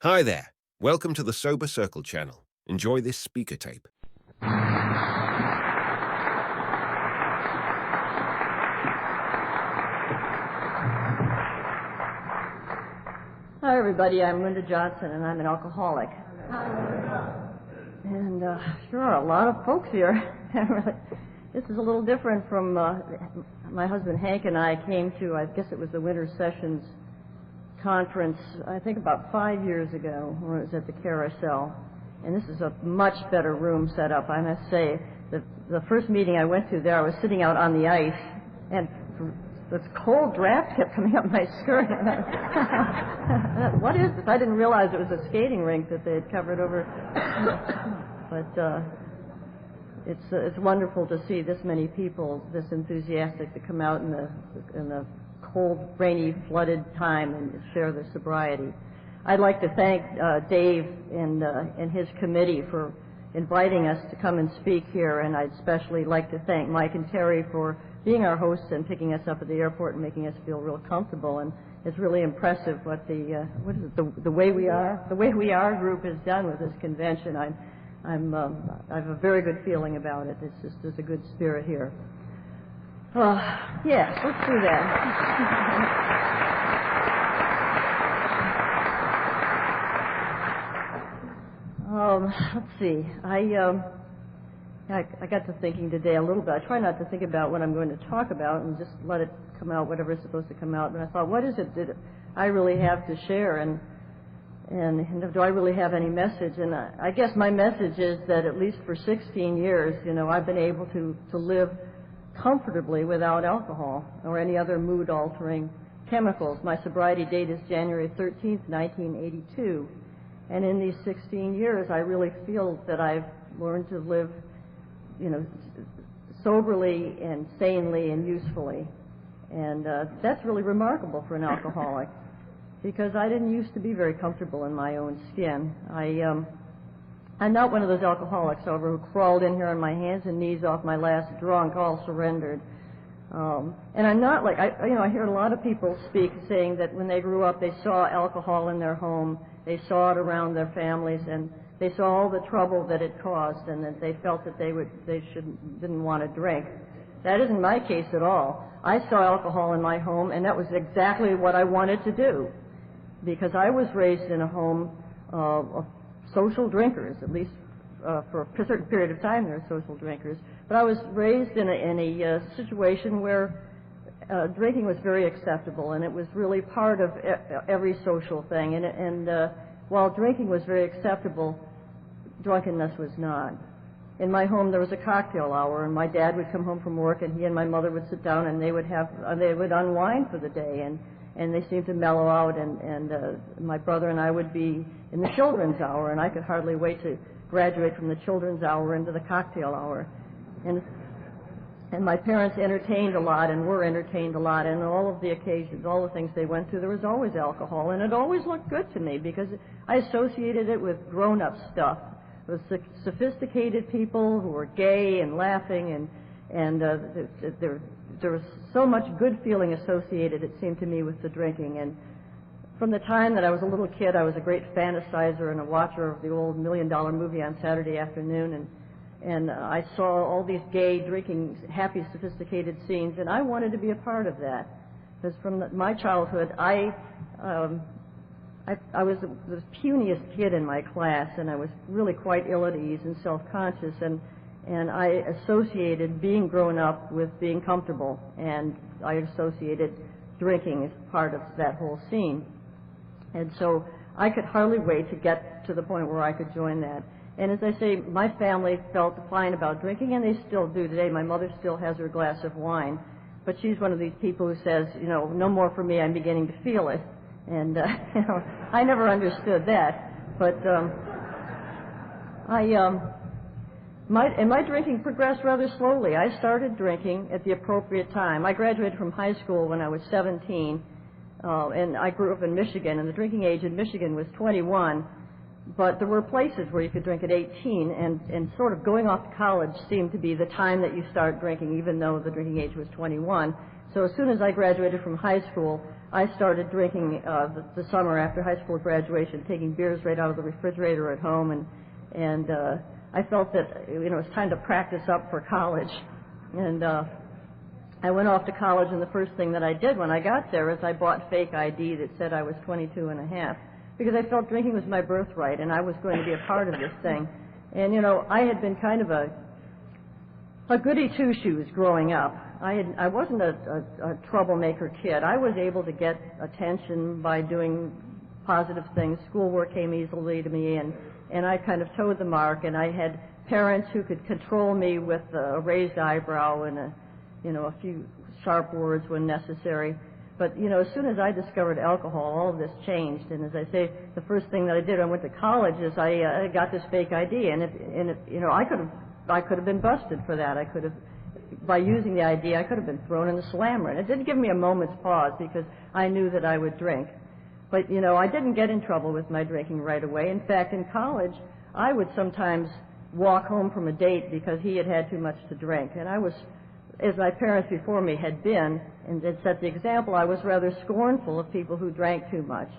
Hi there. Welcome to the Sober Circle channel. Enjoy this speaker tape. Hi, everybody. I'm Linda Johnson, and I'm an alcoholic. And sure are a lot of folks here. This is a little different from my husband Hank and I came to, I guess it was the Winter Sessions conference, I think about 5 years ago, when it was at the Carousel. And this is a much better room set up, I must say. The first meeting I went to there, I was sitting out on the ice, and this cold draft kept coming up my skirt. What is this? I didn't realize it was a skating rink that they had covered over. But it's wonderful to see this many people, this enthusiastic, to come out in the cold, rainy, flooded time and share their sobriety. I'd like to thank Dave and his committee for inviting us to come and speak here, and I'd especially like to thank Mike and Terry for being our hosts and picking us up at the airport and making us feel real comfortable. And it's really impressive what the way we are group has done with this convention. I have a very good feeling about it. There's a good spirit here. Yes, let's do that. Let's see. I got to thinking today a little bit. I try not to think about what I'm going to talk about and just let it come out, whatever is supposed to come out. But I thought, what is it that I really have to share, and do I really have any message? And I guess my message is that at least for 16 years, I've been able to live comfortably without alcohol or any other mood-altering chemicals. My sobriety date is January 13th, 1982. And in these 16 years, I really feel that I've learned to live, soberly and sanely and usefully. And that's really remarkable for an alcoholic, because I didn't used to be very comfortable in my own skin. I'm not one of those alcoholics, however, who crawled in here on my hands and knees off my last drunk, all surrendered. And I'm not like, I hear a lot of people speak saying that when they grew up, they saw alcohol in their home, they saw it around their families, and they saw all the trouble that it caused, and that they felt that didn't want to drink. That isn't my case at all. I saw alcohol in my home, and that was exactly what I wanted to do, because I was raised in a home of social drinkers, at least for a certain period of time. There were social drinkers, but I was raised in a situation where drinking was very acceptable, and it was really part of every social thing. And while drinking was very acceptable, drunkenness was not. In my home, there was a cocktail hour, and my dad would come home from work, and he and my mother would sit down, and they would unwind for the day, and they seemed to mellow out, and my brother and I would be in the children's hour, and I could hardly wait to graduate from the children's hour into the cocktail hour. And my parents entertained a lot and were entertained a lot, and all of the occasions, all the things they went through, there was always alcohol, and it always looked good to me because I associated it with grown-up stuff, with sophisticated people who were gay and laughing, and there was so much good feeling associated, it seemed to me, with the drinking. And from the time that I was a little kid, I was a great fantasizer and a watcher of the old $1 Million movie on Saturday afternoon, and I saw all these gay, drinking, happy, sophisticated scenes, and I wanted to be a part of that. Because from my childhood, I was the puniest kid in my class, and I was really quite ill at ease and self-conscious, and I associated being grown up with being comfortable, and I associated drinking as part of that whole scene. And so I could hardly wait to get to the point where I could join that. And as I say, my family felt fine about drinking, and they still do today. My mother still has her glass of wine, but she's one of these people who says, no more for me, I'm beginning to feel it. And, I never understood that. But my drinking progressed rather slowly. I started drinking at the appropriate time. I graduated from high school when I was 17, and I grew up in Michigan, and the drinking age in Michigan was 21. But there were places where you could drink at 18, and sort of going off to college seemed to be the time that you start drinking, even though the drinking age was 21. So as soon as I graduated from high school, I started drinking the summer after high school graduation, taking beers right out of the refrigerator at home, and I felt that it was time to practice up for college. And I went off to college, and the first thing that I did when I got there is I bought fake ID that said I was 22 and a half, because I felt drinking was my birthright, and I was going to be a part of this thing. And, I had been kind of a goody two-shoes growing up. I wasn't a troublemaker kid. I was able to get attention by doing positive things. Schoolwork came easily to me, and I kind of towed the mark, and I had parents who could control me with a raised eyebrow and a few sharp words when necessary. But, as soon as I discovered alcohol, all of this changed. And as I say, the first thing that I did when I went to college is I got this fake ID, and I could have been busted for that. By using the ID, I could have been thrown in the slammer. And it didn't give me a moment's pause because I knew that I would drink. But, I didn't get in trouble with my drinking right away. In fact, in college, I would sometimes walk home from a date because he had had too much to drink. And I was, as my parents before me had been, and had set the example, I was rather scornful of people who drank too much.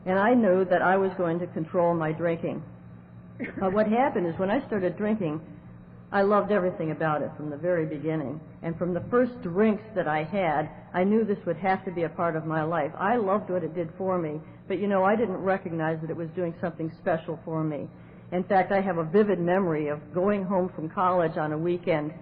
And I knew that I was going to control my drinking. What happened is when I started drinking, I loved everything about it from the very beginning. And from the first drinks that I had, I knew this would have to be a part of my life. I loved what it did for me, but I didn't recognize that it was doing something special for me. In fact, I have a vivid memory of going home from college on a weekend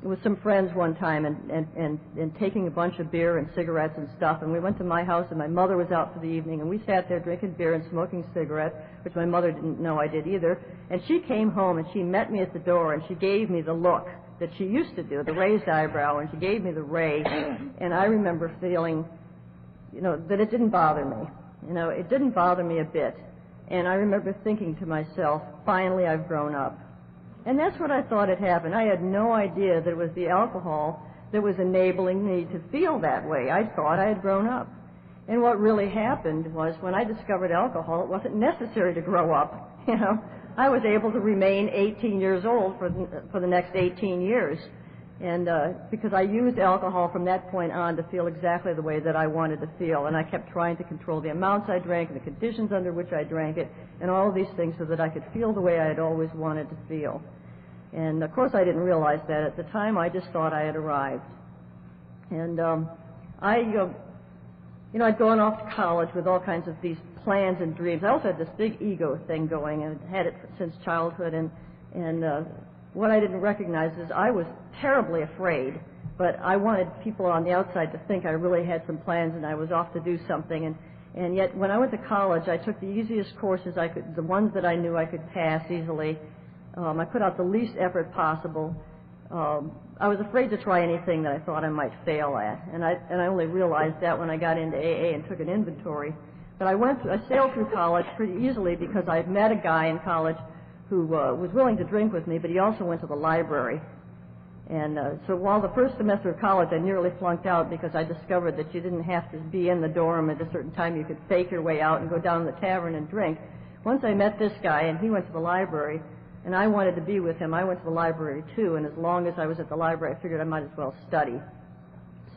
with some friends one time and taking a bunch of beer and cigarettes and stuff. And we went to my house, and my mother was out for the evening, and we sat there drinking beer and smoking cigarettes, which my mother didn't know I did either. And she came home, and she met me at the door, and she gave me the look that she used to do, the raised eyebrow, and she gave me the ray. And I remember feeling, that it didn't bother me. It didn't bother me a bit. And I remember thinking to myself, finally I've grown up. And that's what I thought had happened. I had no idea that it was the alcohol that was enabling me to feel that way. I thought I had grown up. And what really happened was when I discovered alcohol, it wasn't necessary to grow up. I was able to remain 18 years old for the next 18 years. And because I used alcohol from that point on to feel exactly the way that I wanted to feel. And I kept trying to control the amounts I drank and the conditions under which I drank it and all of these things so that I could feel the way I had always wanted to feel. And, of course, I didn't realize that at the time. I just thought I had arrived. And I'd gone off to college with all kinds of these plans and dreams. I also had this big ego thing going, and had it since childhood. And what I didn't recognize is I was terribly afraid, but I wanted people on the outside to think I really had some plans and I was off to do something. And yet, when I went to college, I took the easiest courses I could, the ones that I knew I could pass easily. I put out the least effort possible. I was afraid to try anything that I thought I might fail at, and I only realized that when I got into AA and took an inventory. But I sailed through college pretty easily because I met a guy in college who was willing to drink with me, but he also went to the library. And so while the first semester of college I nearly flunked out because I discovered that you didn't have to be in the dorm at a certain time. You could fake your way out and go down to the tavern and drink. Once I met this guy, and he went to the library, and I wanted to be with him, I went to the library too, and as long as I was at the library, I figured I might as well study.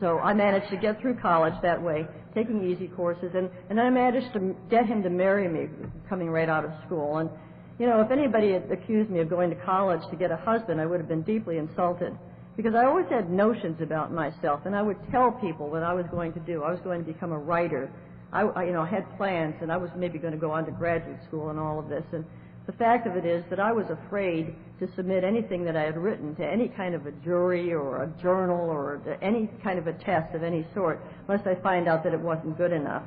So I managed to get through college that way, taking easy courses, and I managed to get him to marry me coming right out of school. And, if anybody had accused me of going to college to get a husband, I would have been deeply insulted, because I always had notions about myself, and I would tell people what I was going to do. I was going to become a writer. I had plans, and I was maybe going to go on to graduate school and all of this. And the fact of it is that I was afraid to submit anything that I had written to any kind of a jury or a journal or any kind of a test of any sort, unless I find out that it wasn't good enough.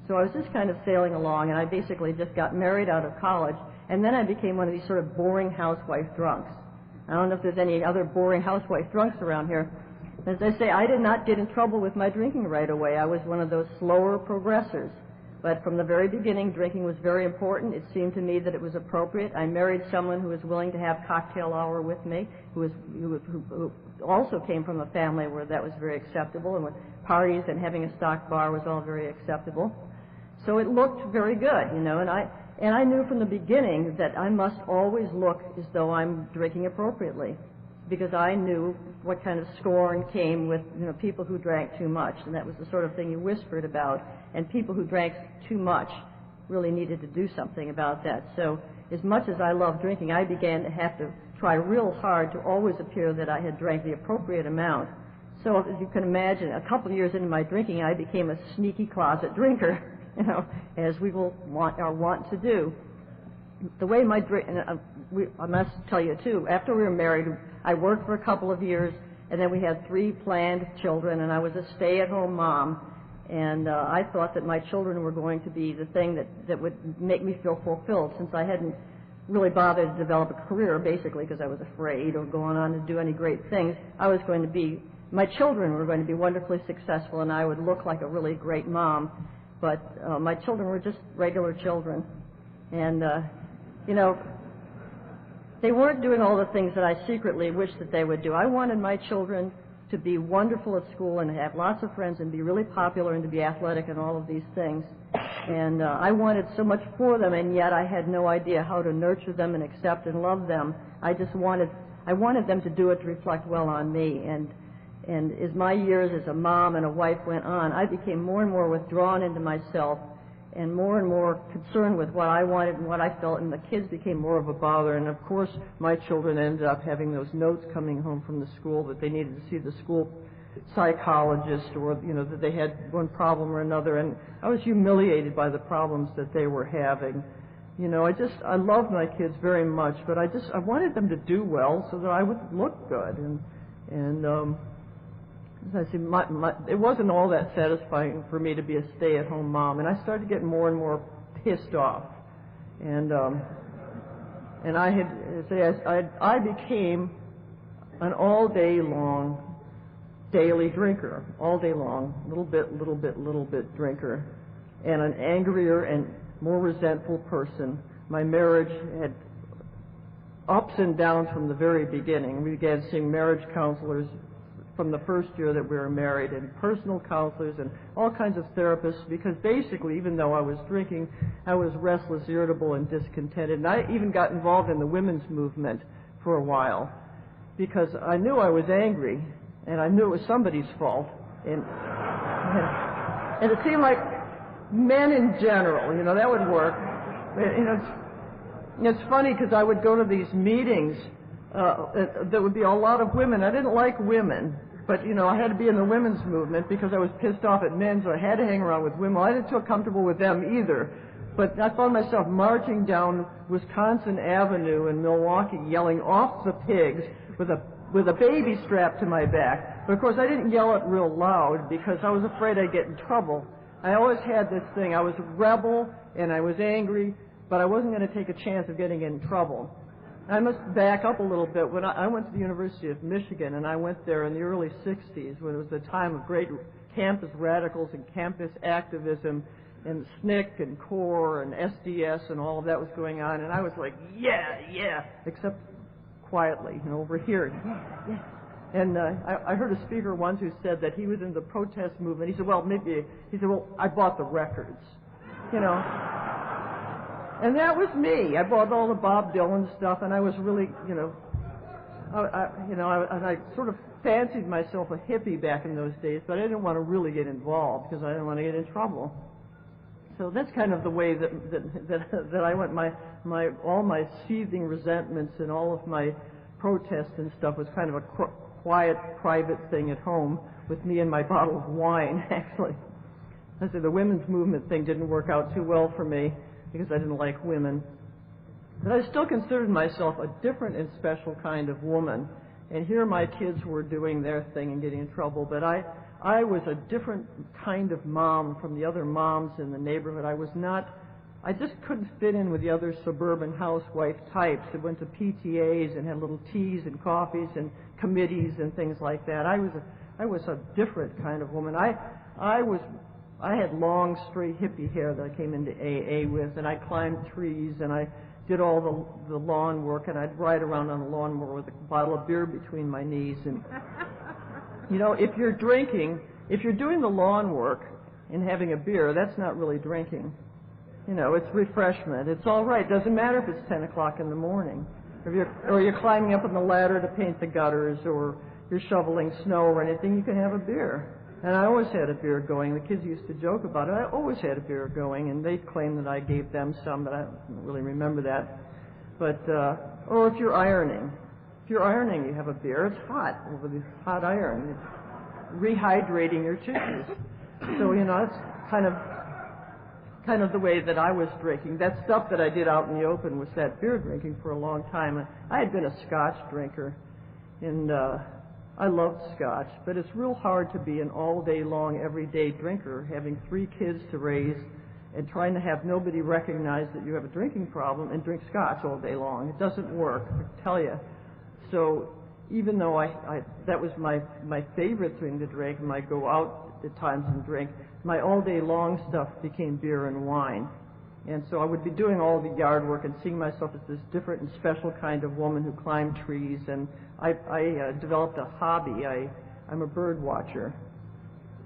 So I was just kind of sailing along, and I basically just got married out of college, and then I became one of these sort of boring housewife drunks. I don't know if there's any other boring housewife drunks around here. As I say, I did not get in trouble with my drinking right away. I was one of those slower progressors. But from the very beginning, drinking was very important. It seemed to me that it was appropriate. I married someone who was willing to have cocktail hour with me, who also came from a family where that was very acceptable, and with parties and having a stock bar was all very acceptable. So it looked very good, and I knew from the beginning that I must always look as though I'm drinking appropriately. because I knew what kind of scorn came with, people who drank too much, and that was the sort of thing you whispered about, and people who drank too much really needed to do something about that. So as much as I loved drinking, I began to have to try real hard to always appear that I had drank the appropriate amount. So as you can imagine, a couple of years into my drinking, I became a sneaky closet drinker, as we are wont to do. The way my drink, I must tell you too, after we were married, I worked for a couple of years, and then we had 3 planned children, and I was a stay-at-home mom. And I thought that my children were going to be the thing that would make me feel fulfilled, since I hadn't really bothered to develop a career, basically because I was afraid of going on to do any great things. My children were going to be wonderfully successful, and I would look like a really great mom. But my children were just regular children. And, they weren't doing all the things that I secretly wished that they would do. I wanted my children to be wonderful at school and to have lots of friends and be really popular and to be athletic and all of these things. And I wanted so much for them, and yet I had no idea how to nurture them and accept and love them. I wanted them to do it to reflect well on me. And as my years as a mom and a wife went on, I became more and more withdrawn into myself and more concerned with what I wanted and what I felt, and the kids became more of a bother. And of course, my children ended up having those notes coming home from the school that they needed to see the school psychologist, or that they had one problem or another, and I was humiliated by the problems that they were having. I loved my kids very much, but I wanted them to do well so that I would look good, and as I see, it wasn't all that satisfying for me to be a stay-at-home mom, and I started getting more and more pissed off, and I became an all-day long daily drinker, all day long, little bit drinker, and an angrier and more resentful person. My marriage had ups and downs from the very beginning. We began seeing marriage counselors from the first year that we were married, and personal counselors and all kinds of therapists, because basically, even though I was drinking, I was restless, irritable, and discontented. And I even got involved in the women's movement for a while, because I knew I was angry, and I knew it was somebody's fault. And it seemed like men in general, that would work. It's funny, because I would go to these meetings. There would be a lot of women. I didn't like women, but, I had to be in the women's movement because I was pissed off at men, so I had to hang around with women. Well, I didn't feel comfortable with them either, but I found myself marching down Wisconsin Avenue in Milwaukee, yelling "off the pigs" with a baby strapped to my back. But, of course, I didn't yell it real loud because I was afraid I'd get in trouble. I always had this thing. I was a rebel, and I was angry, but I wasn't going to take a chance of getting in trouble. I must back up a little bit. When I went to the University of Michigan, and I went there in the early 60s, when it was the time of great campus radicals and campus activism, and SNCC and CORE and SDS and all of that was going on, and I was like, yeah, except quietly, over here, yeah. And I heard a speaker once who said that he was in the protest movement. He said, well, I bought the records, And that was me. I bought all the Bob Dylan stuff, and I was really, I sort of fancied myself a hippie back in those days, but I didn't want to really get involved because I didn't want to get in trouble. So that's kind of the way that I went. All my seething resentments and all of my protests and stuff was kind of a quiet, private thing at home with me and my bottle of wine, actually. I said the women's movement thing didn't work out too well for me, because I didn't like women. But I still considered myself a different and special kind of woman. And here my kids were doing their thing and getting in trouble. But I was a different kind of mom from the other moms in the neighborhood. I just couldn't fit in with the other suburban housewife types that went to PTAs and had little teas and coffees and committees and things like that. I was a different kind of woman. I had long, straight hippie hair that I came into AA with, and I climbed trees, and I did all the lawn work, and I'd ride around on a lawnmower with a bottle of beer between my knees. And, if you're drinking, if you're doing the lawn work and having a beer, that's not really drinking. It's refreshment. It's all right. Doesn't matter if it's 10 o'clock in the morning. Or you're climbing up on the ladder to paint the gutters, or you're shoveling snow or anything, you can have a beer. And I always had a beer going. The kids used to joke about it. I always had a beer going, and they claim that I gave them some, but I don't really remember that. But, or if you're ironing. If you're ironing, you have a beer. It's hot over the hot iron. It's rehydrating your tissues. So, you know, it's kind of the way that I was drinking. That stuff that I did out in the open was that beer drinking for a long time. I had been a Scotch drinker, and I loved Scotch, but it's real hard to be an all-day-long, everyday drinker, having 3 kids to raise and trying to have nobody recognize that you have a drinking problem and drink Scotch all day long. It doesn't work, I tell you. So even though that was my favorite thing to drink, and I go out at times and drink, my all-day-long stuff became beer and wine. And so I would be doing all the yard work and seeing myself as this different and special kind of woman who climbed trees. And I developed a hobby. I'm a bird watcher.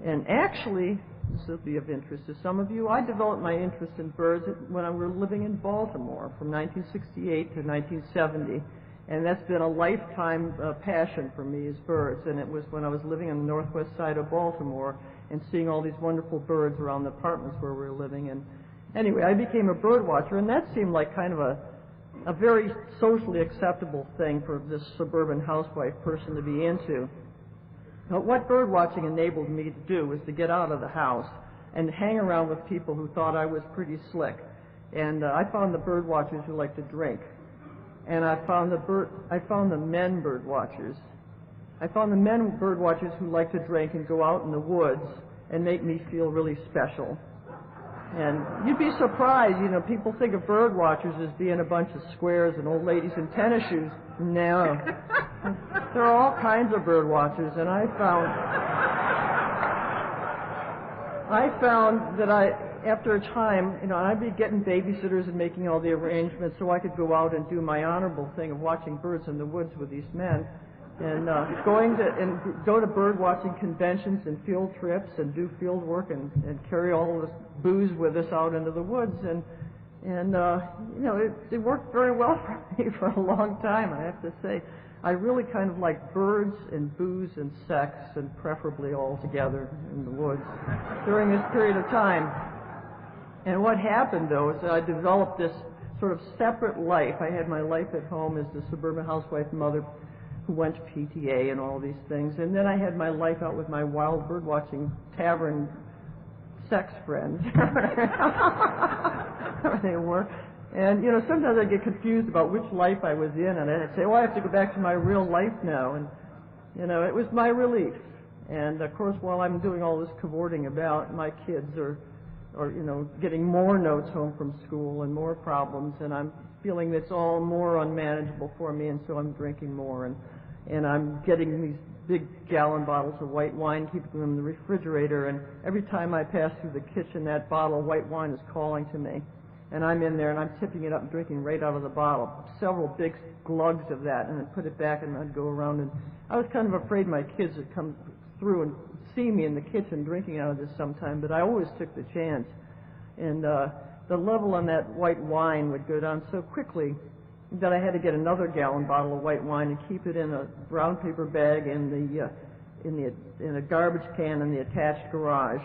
And actually, this will be of interest to some of you, I developed my interest in birds when I was living in Baltimore from 1968 to 1970. And that's been a lifetime passion for me is birds. And it was when I was living on the northwest side of Baltimore and seeing all these wonderful birds around the apartments where we were living. And anyway, I became a bird watcher, and that seemed like kind of a very socially acceptable thing for this suburban housewife person to be into. But what bird watching enabled me to do was to get out of the house and hang around with people who thought I was pretty slick. And I found the bird watchers who like to drink. And I found the men bird watchers. I found the men bird watchers who like to drink and go out in the woods and make me feel really special. And you'd be surprised, you know, people think of bird watchers as being a bunch of squares and old ladies in tennis shoes. No. There are all kinds of bird watchers, and I found that after a time, you know, I'd be getting babysitters and making all the arrangements so I could go out and do my honorable thing of watching birds in the woods with these men. And go to bird watching conventions and field trips and do field work and carry all this booze with us out into the woods. And you know, it worked very well for me for a long time, I have to say. I really kind of like birds and booze and sex, and preferably all together in the woods during this period of time. And what happened, though, is that I developed this sort of separate life. I had my life at home as the suburban housewife mother who went to PTA and all these things. And then I had my life out with my wild bird-watching tavern sex friends. Whatever they were. And, you know, sometimes I get confused about which life I was in, and I'd say, well, I have to go back to my real life now. And, you know, it was my relief. And, of course, while I'm doing all this cavorting about, my kids are you know, getting more notes home from school and more problems, and I'm feeling it's all more unmanageable for me, and so I'm drinking more, and I'm getting these big gallon bottles of white wine, keeping them in the refrigerator, and every time I pass through the kitchen, that bottle of white wine is calling to me, and I'm in there, and I'm tipping it up and drinking right out of the bottle, several big glugs of that, and I'd put it back, and I'd go around, and I was kind of afraid my kids would come through and see me in the kitchen drinking out of this sometime, but I always took the chance. And the level on that white wine would go down so quickly that I had to get another gallon bottle of white wine and keep it in a brown paper bag in a garbage can in the attached garage.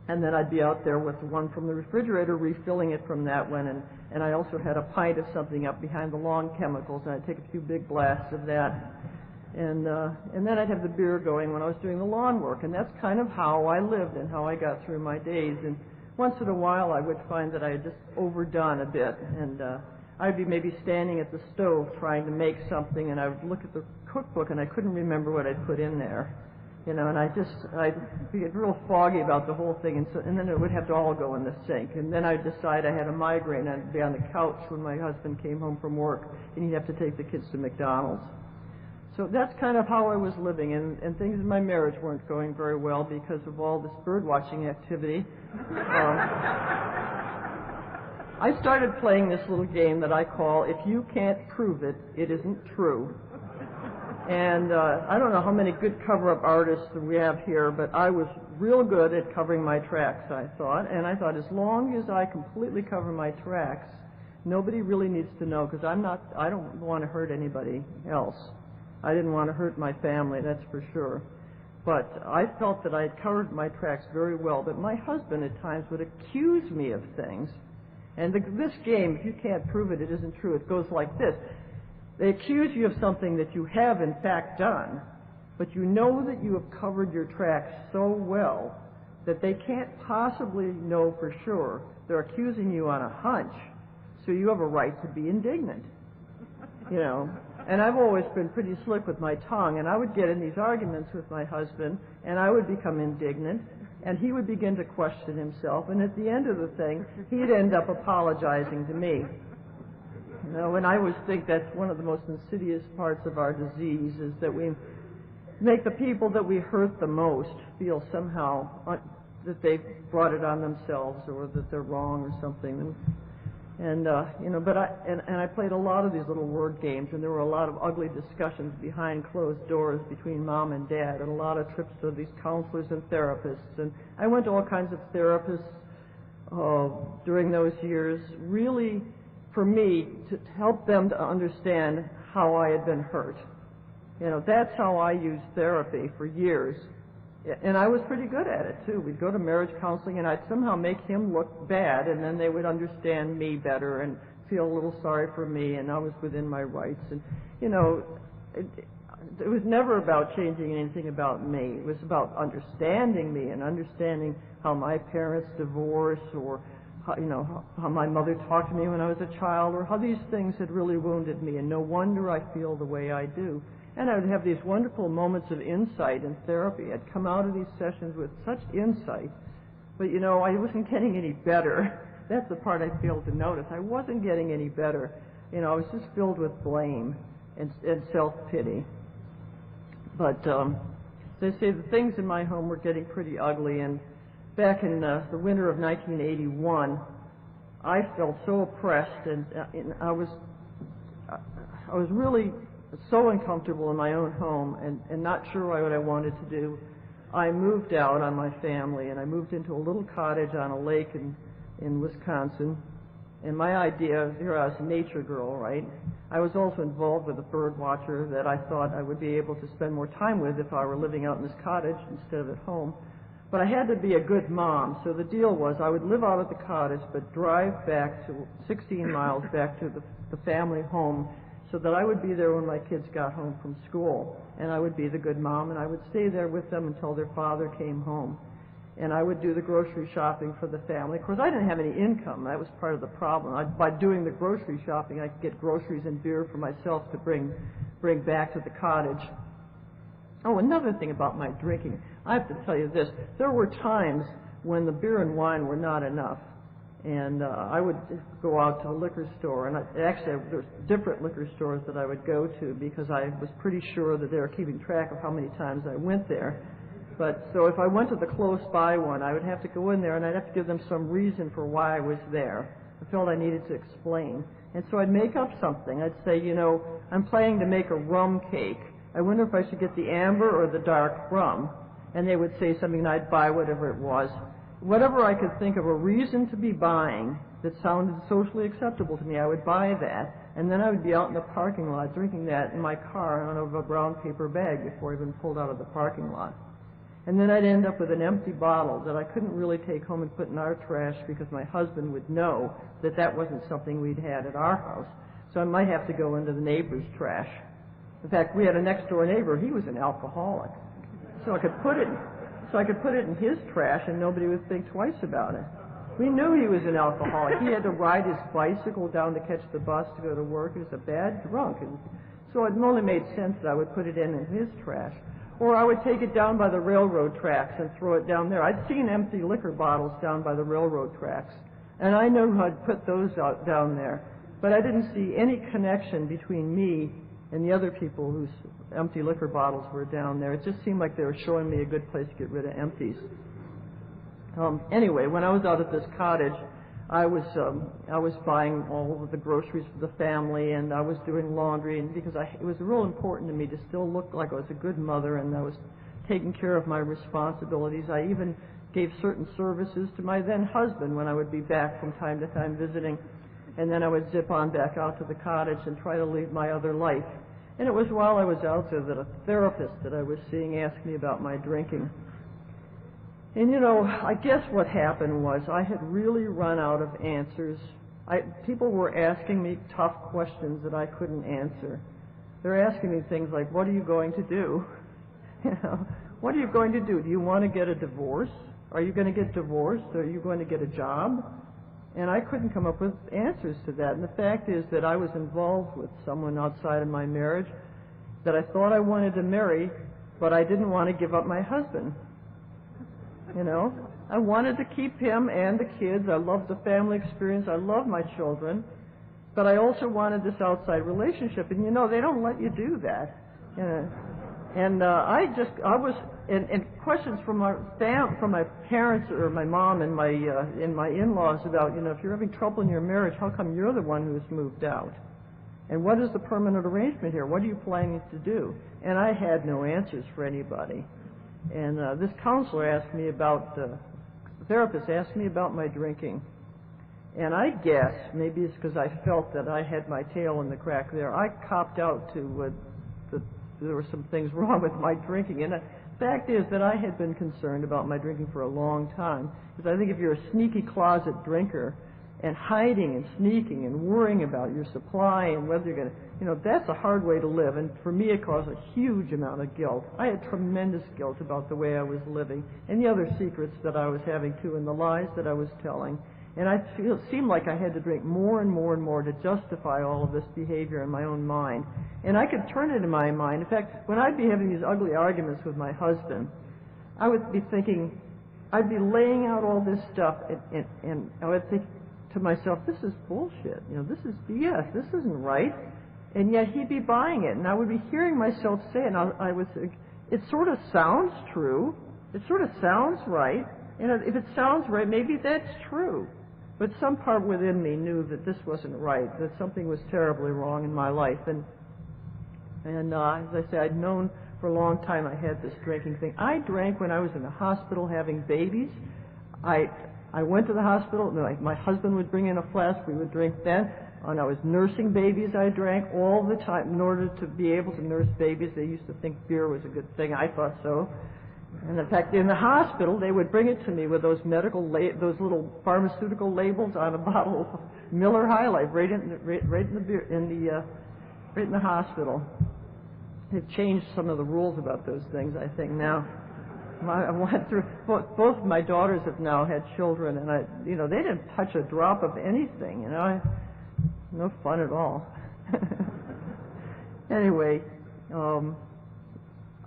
And then I'd be out there with one from the refrigerator, refilling it from that one, and I also had a pint of something up behind the lawn chemicals, and I'd take a few big blasts of that. And then I'd have the beer going when I was doing the lawn work, and that's kind of how I lived and how I got through my days. And once in a while I would find that I had just overdone a bit, and I'd be maybe standing at the stove trying to make something, and I would look at the cookbook and I couldn't remember what I'd put in there, you know, and I'd get real foggy about the whole thing, and then it would have to all go in the sink, and then I'd decide I had a migraine, and I'd be on the couch when my husband came home from work, and he'd have to take the kids to McDonald's. So that's kind of how I was living, and things in my marriage weren't going very well because of all this bird-watching activity. I started playing this little game that I call, if you can't prove it, it isn't true. And I don't know how many good cover-up artists we have here, but I was real good at covering my tracks, I thought. And I thought, as long as I completely cover my tracks, Nobody really needs to know, because I don't want to hurt anybody else. I didn't want to hurt my family, that's for sure. But I felt that I had covered my tracks very well. But my husband at times would accuse me of things. And this game, if you can't prove it, it isn't true. It goes like this. They accuse you of something that you have in fact done, but you know that you have covered your tracks so well that they can't possibly know for sure. They're accusing you on a hunch, so you have a right to be indignant. You know, and I've always been pretty slick with my tongue, and I would get in these arguments with my husband, and I would become indignant, and he would begin to question himself, and at the end of the thing, he'd end up apologizing to me. You know, and I always think that's one of the most insidious parts of our disease, is that we make the people that we hurt the most feel somehow that they've brought it on themselves, or that they're wrong or something. And you know, but I played a lot of these little word games, and there were a lot of ugly discussions behind closed doors between Mom and Dad, and a lot of trips to these counselors and therapists. And I went to all kinds of therapists during those years, really for me to help them to understand how I had been hurt. You know, that's how I used therapy for years. And I was pretty good at it, too. We'd go to marriage counseling, and I'd somehow make him look bad, and then they would understand me better and feel a little sorry for me, and I was within my rights. And, you know, it was never about changing anything about me. It was about understanding me and understanding how my parents divorced, or, how, you know, how my mother talked to me when I was a child, or how these things had really wounded me, and no wonder I feel the way I do. And I would have these wonderful moments of insight in therapy. I'd come out of these sessions with such insight, but, you know, I wasn't getting any better. That's the part I failed to notice. I wasn't getting any better. You know, I was just filled with blame and self-pity. But they say the things in my home were getting pretty ugly, and back in the winter of 1981, I felt so oppressed, and I was really so uncomfortable in my own home, and not sure what I wanted to do. I moved out on my family, and I moved into a little cottage on a lake in Wisconsin. And my idea, here I was a nature girl, right? I was also involved with a bird watcher that I thought I would be able to spend more time with if I were living out in this cottage instead of at home. But I had to be a good mom, so the deal was I would live out at the cottage, but drive back to 16 miles back to the family home, so that I would be there when my kids got home from school, and I would be the good mom, and I would stay there with them until their father came home. And I would do the grocery shopping for the family. Of course, I didn't have any income. That was part of the problem. By doing the grocery shopping, I could get groceries and beer for myself to bring back to the cottage. Oh, another thing about my drinking. I have to tell you this. There were times when the beer and wine were not enough. And I would go out to a liquor store, and actually there's different liquor stores that I would go to, because I was pretty sure that they were keeping track of how many times I went there. But so if I went to the close by one, I would have to go in there, and I'd have to give them some reason for why I was there. I felt I needed to explain. And so I'd make up something. I'd say, you know, I'm planning to make a rum cake. I wonder if I should get the amber or the dark rum. And they would say something, and I'd buy whatever it was. Whatever I could think of a reason to be buying that sounded socially acceptable to me, I would buy that, and then I would be out in the parking lot drinking that in my car out of a brown paper bag before I even pulled out of the parking lot. And then I'd end up with an empty bottle that I couldn't really take home and put in our trash, because my husband would know that that wasn't something we'd had at our house. So I might have to go into the neighbor's trash. In fact, we had a next-door neighbor. He was an alcoholic. So I could put it in his trash, and nobody would think twice about it. We knew he was an alcoholic. He had to ride his bicycle down to catch the bus to go to work. He was a bad drunk. And so it only made sense that I would put it in his trash. Or I would take it down by the railroad tracks and throw it down there. I'd seen empty liquor bottles down by the railroad tracks, and I knew how to put those out down there. But I didn't see any connection between me and the other people whose empty liquor bottles were down there. It just seemed like they were showing me a good place to get rid of empties. Anyway, when I was out at this cottage, I was buying all of the groceries for the family, and I was doing laundry, and because it was real important to me to still look like I was a good mother, and I was taking care of my responsibilities. I even gave certain services to my then husband when I would be back from time to time visiting. and then I would zip on back out to the cottage and try to lead my other life. And it was while I was out there that a therapist that I was seeing asked me about my drinking. And you know, I guess what happened was I had really run out of answers. People were asking me tough questions that I couldn't answer. They're asking me things like, what are you going to do? You know, what are you going to do? Do you want to get a divorce? Are you going to get divorced? Are you going to get a job? And I couldn't come up with answers to that. And the fact is that I was involved with someone outside of my marriage that I thought I wanted to marry, but I didn't want to give up my husband. You know, I wanted to keep him and the kids. I loved the family experience. I loved my children. But I also wanted this outside relationship. And, you know, they don't let you do that. You know? And and questions from my parents or my mom and my in-laws about, you know, if you're having trouble in your marriage, how come you're the one who's moved out? And what is the permanent arrangement here? What are you planning to do? And I had no answers for anybody. And this counselor asked me about, the therapist asked me about my drinking. And I guess, maybe it's because I felt that I had my tail in the crack there, I copped out to there were some things wrong with my drinking. And the fact is that I had been concerned about my drinking for a long time. Because I think if you're a sneaky closet drinker and hiding and sneaking and worrying about your supply and whether you're going to, you know, that's a hard way to live. And for me, it caused a huge amount of guilt. I had tremendous guilt about the way I was living and the other secrets that I was having too and the lies that I was telling. And it seemed like I had to drink more and more and more to justify all of this behavior in my own mind. And I could turn it in my mind. In fact, when I'd be having these ugly arguments with my husband, I would be thinking, I'd be laying out all this stuff, and I would think to myself, this is bullshit. You know, this is BS. This isn't right. And yet he'd be buying it. And I would be hearing myself say it, and I would think, it sort of sounds true. It sort of sounds right. And if it sounds right, maybe that's true. But some part within me knew that this wasn't right, that something was terribly wrong in my life. And as I say, I'd known for a long time I had this drinking thing. I drank when I was in the hospital having babies. I went to the hospital. My husband would bring in a flask. We would drink then. When I was nursing babies, I drank all the time. In order to be able to nurse babies, they used to think beer was a good thing. I thought so. And in fact, in the hospital, they would bring it to me with those those little pharmaceutical labels on a bottle of Miller High Life right in the hospital. They've changed some of the rules about those things, I think, now. I went through, both of my daughters have now had children, and they didn't touch a drop of anything, no fun at all. Anyway,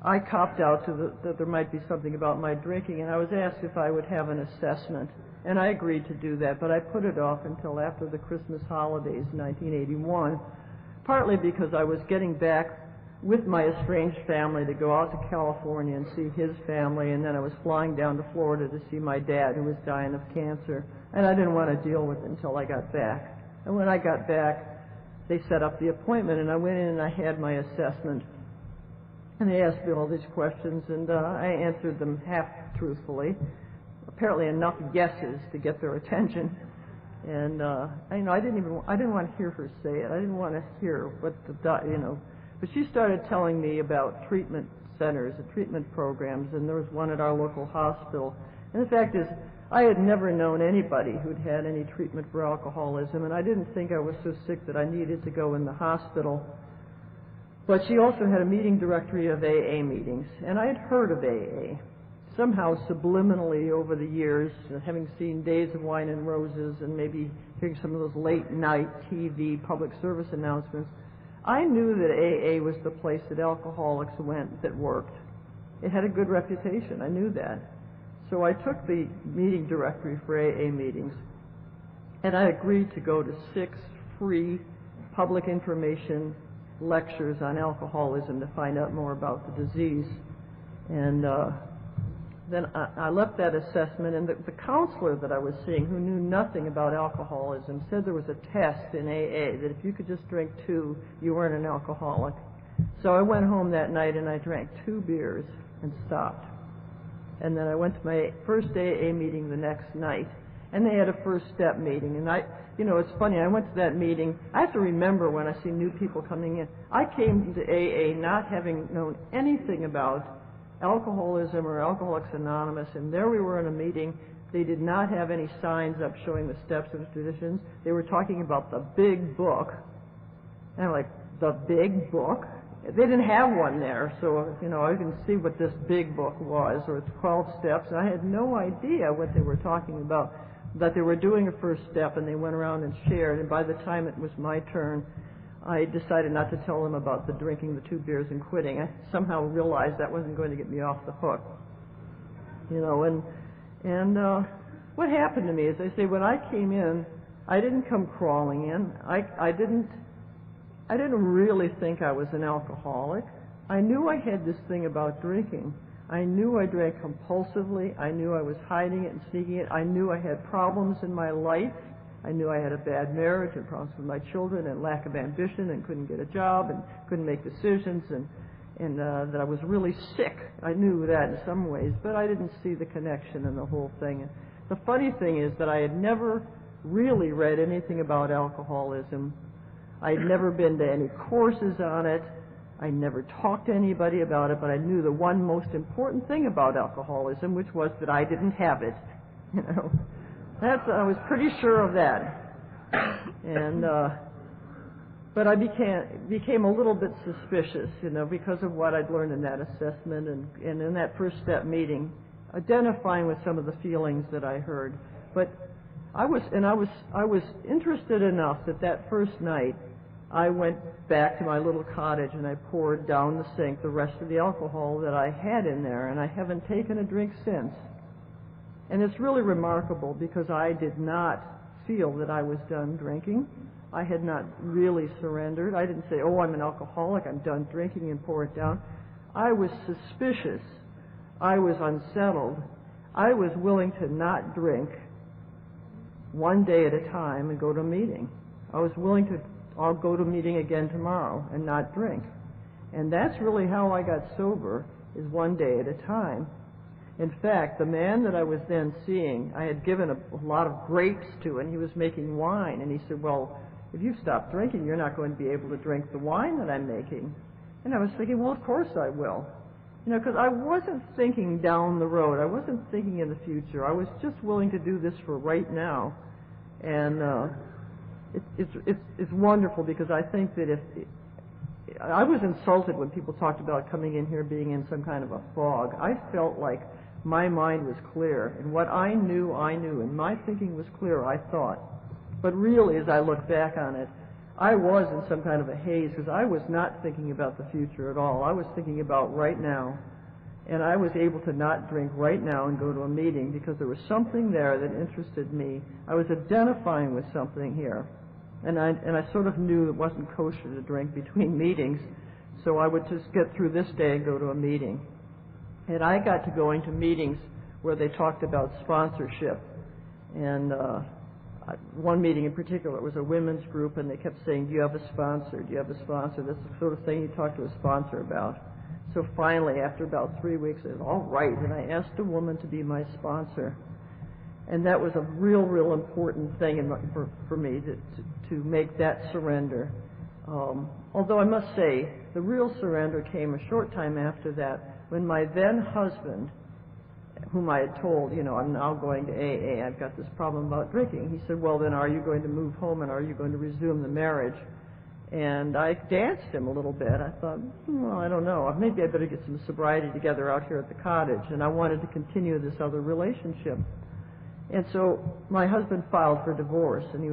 I copped out that there might be something about my drinking, and I was asked if I would have an assessment, and I agreed to do that, but I put it off until after the Christmas holidays, 1981, partly because I was getting back with my estranged family to go out to California and see his family, and then I was flying down to Florida to see my dad, who was dying of cancer, and I didn't want to deal with it until I got back. And when I got back, they set up the appointment, and I went in and I had my assessment. And they asked me all these questions, and I answered them half-truthfully. Apparently enough yeses to get their attention. And I didn't want to hear her say it. I didn't want to hear what But she started telling me about treatment centers and treatment programs, and there was one at our local hospital. And the fact is, I had never known anybody who'd had any treatment for alcoholism, and I didn't think I was so sick that I needed to go in the hospital. But she also had a meeting directory of AA meetings, and I had heard of AA. Somehow, subliminally over the years, having seen Days of Wine and Roses and maybe hearing some of those late-night TV public service announcements, I knew that AA was the place that alcoholics went that worked. It had a good reputation. I knew that. So I took the meeting directory for AA meetings, and I agreed to go to 6 free public information lectures on alcoholism to find out more about the disease. And then I left that assessment, and the counselor that I was seeing, who knew nothing about alcoholism, said there was a test in AA that if you could just drink 2, you weren't an alcoholic. So I went home that night and I drank 2 beers and stopped. And then I went to my first AA meeting the next night. And they had a first step meeting, and it's funny, I went to that meeting. I have to remember when I see new people coming in. I came to AA not having known anything about alcoholism or Alcoholics Anonymous, and there we were in a meeting. They did not have any signs up showing the steps of the traditions. They were talking about the big book. And I'm like, the big book? They didn't have one there, so, I didn't see what this big book was, or it's 12 steps, and I had no idea what they were talking about, that they were doing a first step, and they went around and shared, and by the time it was my turn, I decided not to tell them about the drinking the 2 beers and quitting. I somehow realized that wasn't going to get me off the hook. And what happened to me is, I say, when I came in, I didn't come crawling in. I didn't really think I was an alcoholic. I knew I had this thing about drinking. I knew I drank compulsively. I knew I was hiding it and sneaking it. I knew I had problems in my life. I knew I had a bad marriage and problems with my children and lack of ambition and couldn't get a job and couldn't make decisions and that I was really sick. I knew that in some ways, but I didn't see the connection in the whole thing. And the funny thing is that I had never really read anything about alcoholism. I'd never been to any courses on it. I never talked to anybody about it, but I knew the one most important thing about alcoholism, which was that I didn't have it. I was pretty sure of that. And but I became a little bit suspicious, because of what I'd learned in that assessment and in that first step meeting, identifying with some of the feelings that I heard. But I was interested enough that first night I went back to my little cottage and I poured down the sink the rest of the alcohol that I had in there, and I haven't taken a drink since. And it's really remarkable because I did not feel that I was done drinking. I had not really surrendered. I didn't say, oh, I'm an alcoholic, I'm done drinking, and pour it down. I was suspicious. I was unsettled. I was willing to not drink one day at a time and go to a meeting. I was willing to, I'll go to a meeting again tomorrow and not drink. And that's really how I got sober, is one day at a time. In fact, the man that I was then seeing, I had given a lot of grapes to, and he was making wine. And he said, well, if you stop drinking, you're not going to be able to drink the wine that I'm making. And I was thinking, well, of course I will. Because I wasn't thinking down the road. I wasn't thinking in the future. I was just willing to do this for right now. And it's wonderful, because I think that I was insulted when people talked about coming in here being in some kind of a fog. I felt like my mind was clear, and what I knew, and my thinking was clear, I thought. But really, as I look back on it, I was in some kind of a haze, because I was not thinking about the future at all. I was thinking about right now, and I was able to not drink right now and go to a meeting because there was something there that interested me. I was identifying with something here, and I sort of knew it wasn't kosher to drink between meetings, so I would just get through this day and go to a meeting. And I got to going to meetings where they talked about sponsorship. And one meeting in particular, it was a women's group, and they kept saying, do you have a sponsor? Do you have a sponsor? This is the sort of thing you talk to a sponsor about. So finally, after about 3 weeks, I said, all right, and I asked a woman to be my sponsor. And that was a real important thing for me to make that surrender. Although I must say, the real surrender came a short time after that, when my then husband, whom I had told, I'm now going to AA, I've got this problem about drinking, he said, well, then are you going to move home and are you going to resume the marriage? And I danced him a little bit. I thought, well, I don't know. Maybe I better get some sobriety together out here at the cottage. And I wanted to continue this other relationship. And so my husband filed for divorce, and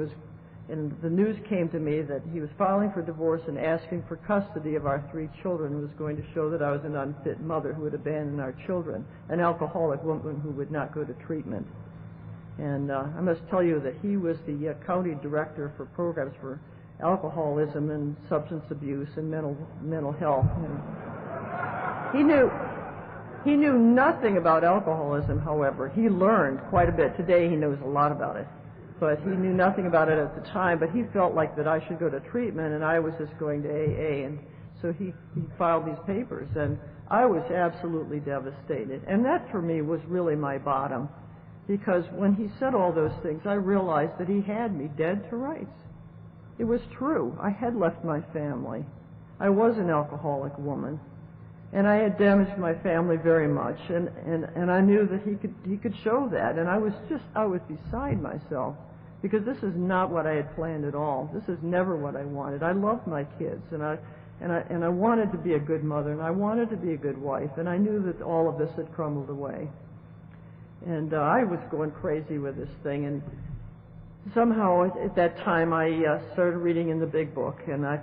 the news came to me that he was filing for divorce and asking for custody of our 3 children. It was going to show that I was an unfit mother who would abandon our children, an alcoholic woman who would not go to treatment. And I must tell you that he was the county director for programs for alcoholism and substance abuse and mental health. And he knew nothing about alcoholism, however. He learned quite a bit. Today he knows a lot about it. But he knew nothing about it at the time, but he felt like that I should go to treatment, and I was just going to AA. And so he filed these papers, and I was absolutely devastated. And that, for me, was really my bottom, because when he said all those things, I realized that he had me dead to rights. It was true. I had left my family. I was an alcoholic woman, and I had damaged my family very much, and I knew that he could show that, and I was beside myself, because this is not what I had planned at all. This is never what I wanted. I loved my kids, and I wanted to be a good mother, and I wanted to be a good wife, and I knew that all of this had crumbled away. And I was going crazy with this thing, and somehow at that time I started reading in the big book, and I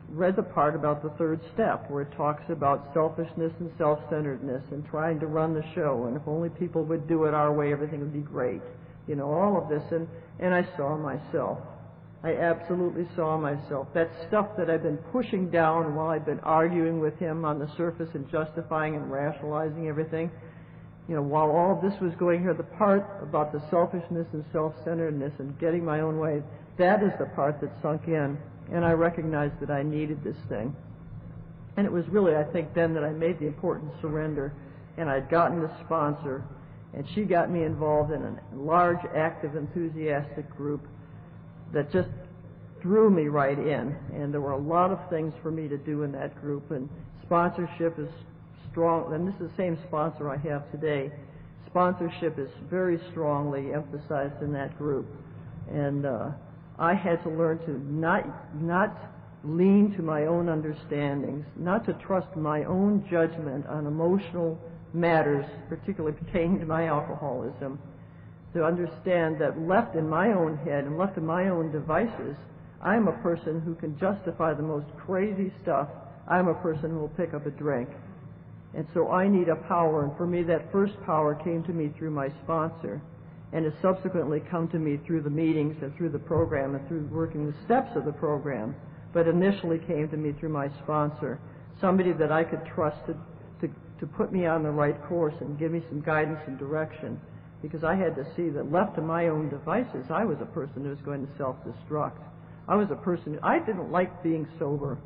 read the part about the third step where it talks about selfishness and self-centeredness and trying to run the show, and if only people would do it our way, everything would be great. You know, all of this, and I saw myself. I absolutely saw myself. That stuff that I'd been pushing down while I'd been arguing with him on the surface and justifying and rationalizing everything, you know, while all of this was going here, the part about the selfishness and self-centeredness and getting my own way, that is the part that sunk in, and I recognized that I needed this thing. And it was really, I think, then that I made the important surrender, and I'd gotten the sponsor, and she got me involved in a large, active, enthusiastic group that just drew me right in, and there were a lot of things for me to do in that group, and sponsorship is strong, and this is the same sponsor I have today. Sponsorship is very strongly emphasized in that group, and I had to learn to not lean to my own understandings, not to trust my own judgment on emotional matters, particularly pertaining to my alcoholism, to understand that left in my own head and left in my own devices, I'm a person who can justify the most crazy stuff. I'm a person who will pick up a drink. And so I need a power, and for me that first power came to me through my sponsor, and has subsequently come to me through the meetings and through the program and through working the steps of the program, but initially came to me through my sponsor, somebody that I could trust to put me on the right course and give me some guidance and direction, because I had to see that left to my own devices, I was a person who was going to self-destruct. I was a person, I didn't like being sober.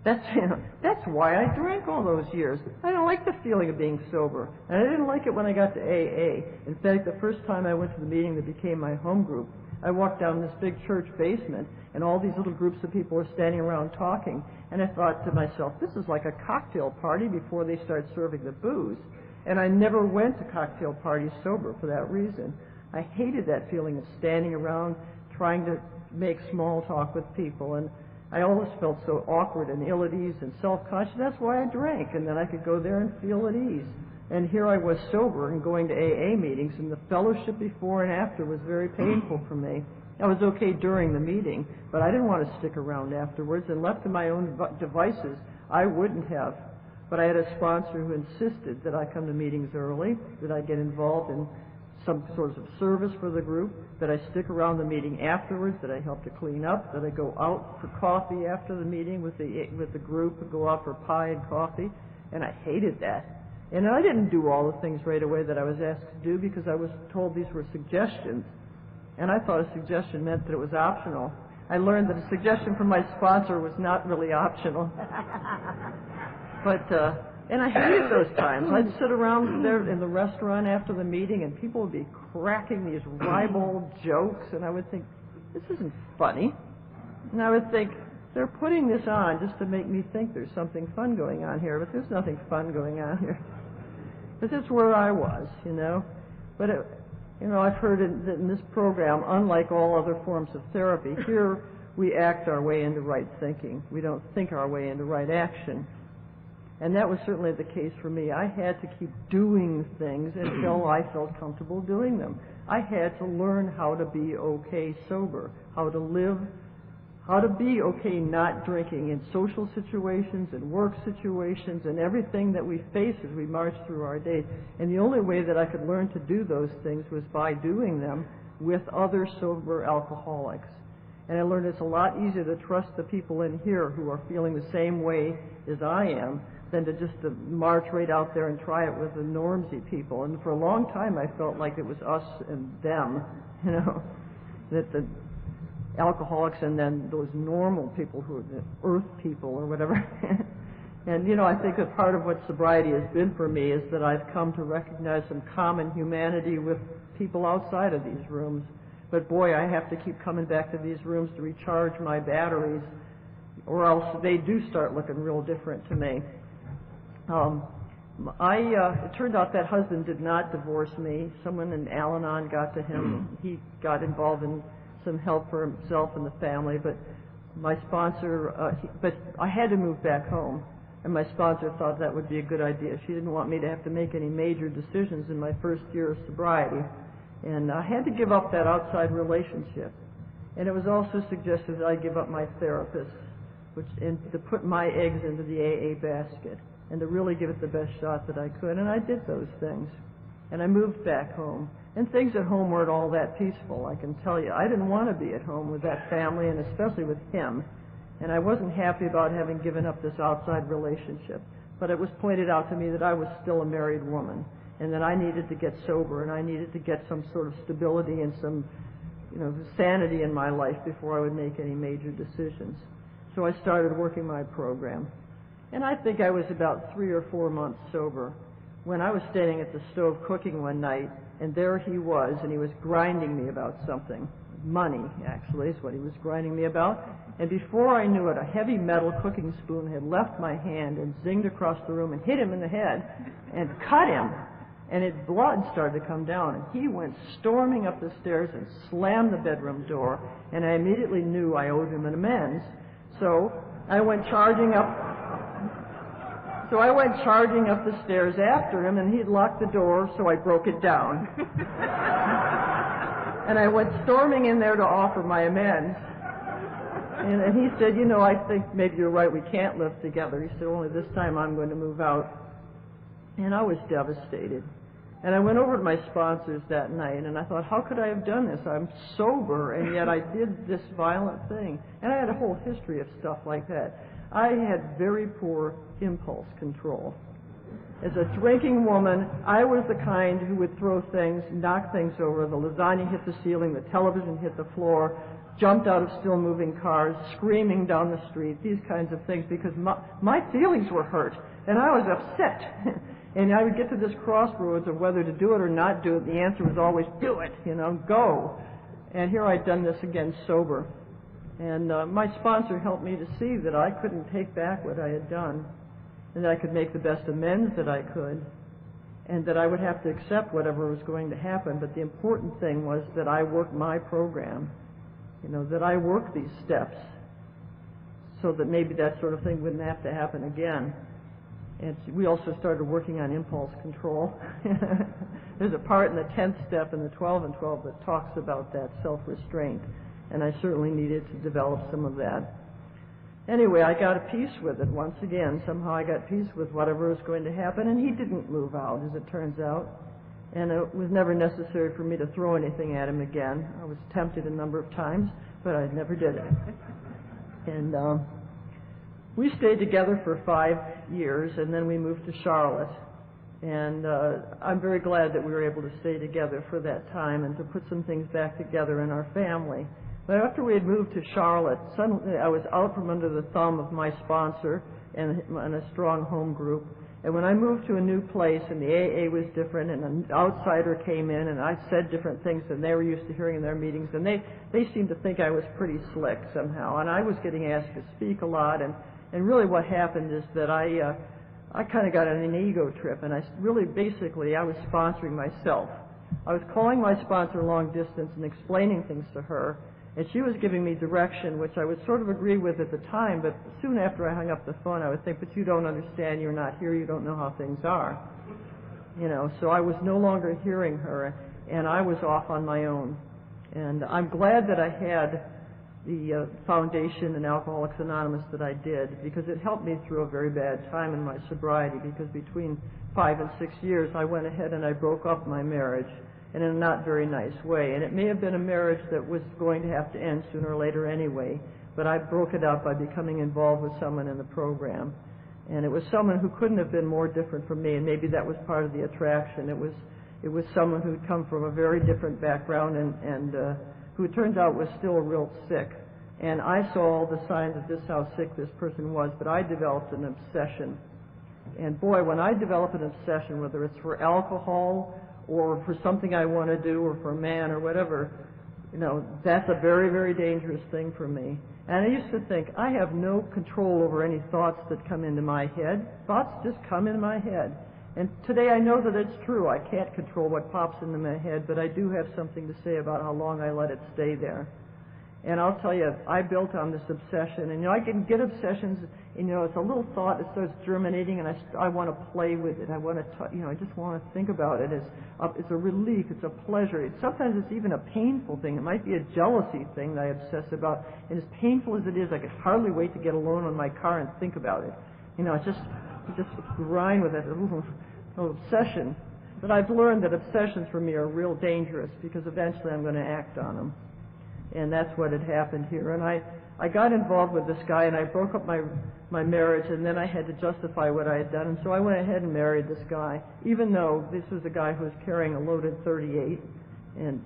That's why I drank all those years. I didn't like the feeling of being sober. And I didn't like it when I got to AA. In fact, the first time I went to the meeting that became my home group, I walked down this big church basement, and all these little groups of people were standing around talking, and I thought to myself, this is like a cocktail party before they start serving the booze. And I never went to cocktail parties sober for that reason. I hated that feeling of standing around trying to make small talk with people, and I always felt so awkward and ill at ease and self-conscious. That's why I drank, and then I could go there and feel at ease. And here I was sober and going to AA meetings, and the fellowship before and after was very painful for me. I was okay during the meeting, but I didn't want to stick around afterwards, and left to my own devices, I wouldn't have. But I had a sponsor who insisted that I come to meetings early, that I get involved in some sort of service for the group, that I stick around the meeting afterwards, that I help to clean up, that I go out for coffee after the meeting with the group, and go out for pie and coffee, and I hated that. And I didn't do all the things right away that I was asked to do, because I was told these were suggestions, and I thought a suggestion meant that it was optional. I learned that a suggestion from my sponsor was not really optional. And I hated those times. I'd sit around there in the restaurant after the meeting, and people would be cracking these ribald jokes, and I would think, this isn't funny. And I would think, they're putting this on just to make me think there's something fun going on here, but there's nothing fun going on here. But that's where I was, you know. But, I've heard that in this program, unlike all other forms of therapy, here we act our way into right thinking. We don't think our way into right action. And that was certainly the case for me. I had to keep doing things until I felt comfortable doing them. I had to learn how to be okay sober, how to live, how to be okay not drinking in social situations and work situations and everything that we face as we march through our days. And the only way that I could learn to do those things was by doing them with other sober alcoholics. And I learned it's a lot easier to trust the people in here who are feeling the same way as I am than to just march right out there and try it with the normsy people. And for a long time I felt like it was us and them, that the alcoholics and then those normal people who are the earth people or whatever. And, I think that part of what sobriety has been for me is that I've come to recognize some common humanity with people outside of these rooms. But boy, I have to keep coming back to these rooms to recharge my batteries, or else they do start looking real different to me. It turned out that husband did not divorce me. Someone in Al-Anon got to him. He got involved in some help for himself and the family, but my sponsor, but I had to move back home, and my sponsor thought that would be a good idea. She didn't want me to have to make any major decisions in my first year of sobriety, and I had to give up that outside relationship. And it was also suggested that I give up my therapist, and to put my eggs into the AA basket, and to really give it the best shot that I could. And I did those things. And I moved back home. And things at home weren't all that peaceful, I can tell you. I didn't want to be at home with that family, and especially with him. And I wasn't happy about having given up this outside relationship. But it was pointed out to me that I was still a married woman, and that I needed to get sober, and I needed to get some sort of stability and some, sanity in my life before I would make any major decisions. So I started working my program. And I think I was about 3 or 4 months sober when I was standing at the stove cooking one night, and there he was, and he was grinding me about something. Money, actually, is what he was grinding me about. And before I knew it, a heavy metal cooking spoon had left my hand and zinged across the room and hit him in the head and cut him. And blood started to come down, and he went storming up the stairs and slammed the bedroom door, and I immediately knew I owed him an amends. So I went charging up the stairs after him, and he'd locked the door, so I broke it down. And I went storming in there to offer my amends. And he said, I think maybe you're right, we can't live together. He said, only this time I'm going to move out. And I was devastated. And I went over to my sponsors that night, and I thought, how could I have done this? I'm sober, and yet I did this violent thing. And I had a whole history of stuff like that. I had very poor impulse control. As a drinking woman, I was the kind who would throw things, knock things over. The lasagna hit the ceiling, the television hit the floor, jumped out of still moving cars, screaming down the street, these kinds of things, because my feelings were hurt, and I was upset. And I would get to this crossroads of whether to do it or not do it. The answer was always, do it, go. And here I'd done this again sober. And my sponsor helped me to see that I couldn't take back what I had done, and that I could make the best amends that I could, and that I would have to accept whatever was going to happen. But the important thing was that I worked my program, that I worked these steps so that maybe that sort of thing wouldn't have to happen again. And we also started working on impulse control. There's a part in the 10th step in the 12 and 12 that talks about that self-restraint, and I certainly needed to develop some of that. Anyway, I got a peace with it once again. Somehow I got peace with whatever was going to happen, and he didn't move out, as it turns out. And it was never necessary for me to throw anything at him again. I was tempted a number of times, but I never did it. And we stayed together for 5 years, and then we moved to Charlotte. And I'm very glad that we were able to stay together for that time and to put some things back together in our family. But after we had moved to Charlotte, suddenly I was out from under the thumb of my sponsor and a strong home group. And when I moved to a new place and the AA was different and an outsider came in and I said different things than they were used to hearing in their meetings, and they seemed to think I was pretty slick somehow. And I was getting asked to speak a lot, and really what happened is that I kind of got on an ego trip, and I was sponsoring myself. I was calling my sponsor long distance and explaining things to her, and she was giving me direction, which I would sort of agree with at the time, but soon after I hung up the phone, I would think, but you don't understand, you're not here, you don't know how things are. So I was no longer hearing her, and I was off on my own. And I'm glad that I had the foundation in Alcoholics Anonymous that I did, because it helped me through a very bad time in my sobriety, because between 5 and 6 years I went ahead and I broke up my marriage, and in a not very nice way. And it may have been a marriage that was going to have to end sooner or later anyway, but I broke it up by becoming involved with someone in the program. And it was someone who couldn't have been more different from me, and maybe that was part of the attraction. It was someone who'd come from a very different background and who it turns out was still real sick. And I saw all the signs of how sick this person was, but I developed an obsession. And boy, when I develop an obsession, whether it's for alcohol or for something I want to do, or for a man, or whatever, that's a very, very dangerous thing for me. And I used to think, I have no control over any thoughts that come into my head. Thoughts just come into my head. And today I know that it's true. I can't control what pops into my head, but I do have something to say about how long I let it stay there. And I'll tell you, I built on this obsession. And, I can get obsessions, and, it's a little thought that starts germinating, and I want to play with it. I want to, I just want to think about it. It's a relief. It's a pleasure. Sometimes it's even a painful thing. It might be a jealousy thing that I obsess about. And as painful as it is, I could hardly wait to get alone in my car and think about it. Just grind with it, a little obsession. But I've learned that obsessions for me are real dangerous, because eventually I'm going to act on them. And that's what had happened here. And I got involved with this guy, and I broke up my marriage, and then I had to justify what I had done. And so I went ahead and married this guy, even though this was a guy who was carrying a loaded .38 and